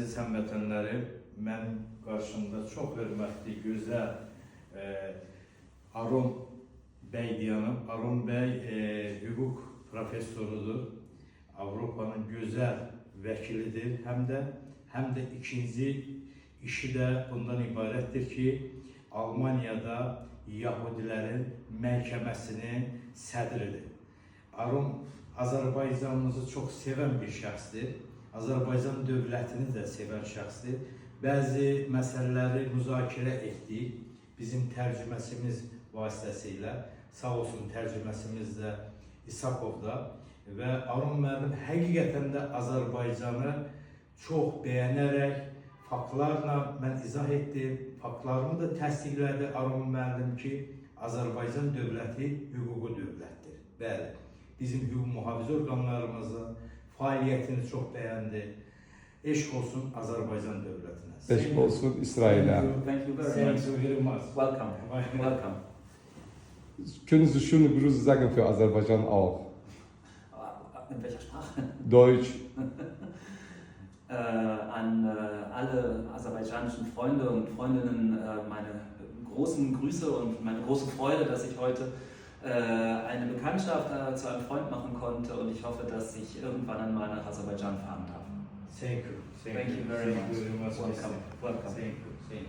Əziz həmvətənlərim, mənim qarşımda çox hörmətli, gözəl Aron bəy deyənəm. Aron bəy hüquq professorudur, Avropanın gözəl vəkilidir. Həm də ikinci işi də bundan ibarətdir ki, Almaniyada Yahudilərin məhkəməsinin sədridir. Aron Azərbaycanımızı çox sevən bir şəxsdir. Azərbaycan dövlətini də sevən şəxsdir. Bəzi məsələləri müzakirə etdik bizim tərcüməsimiz vasitəsilə. Sağ olsun tərcüməsimiz də İsakovda. Və Aron müəllim həqiqətən də Azərbaycanı çox bəyənərək, faktlarla mən izah etdim. Faktlarımı da təsdiqlədi Aron müəllim ki, Azərbaycan dövləti hüquqi dövlətdir. Bəli, bizim hüquq mühafizə orqanlarımızın fəaliyyətini çox bəyəndi. Eşq olsun Azərbaycan dövlətinə. Eşq olsun İsrail'e. Thank you very much. Welcome. Welcome. Können Sie schöne Grüße sagen für Aserbaidschan auch? In welcher Sprache? Deutsch. An alle aserbaidschanischen Freunde und Freundinnen meine großen Grüße und meine große Freude, dass ich heute eine Bekanntschaft zu einem Freund machen konnte, und ich hoffe, dass ich irgendwann einmal nach Aserbaidschan fahren darf. Thank you. Thank you very much. Welcome. Welcome. Thank you.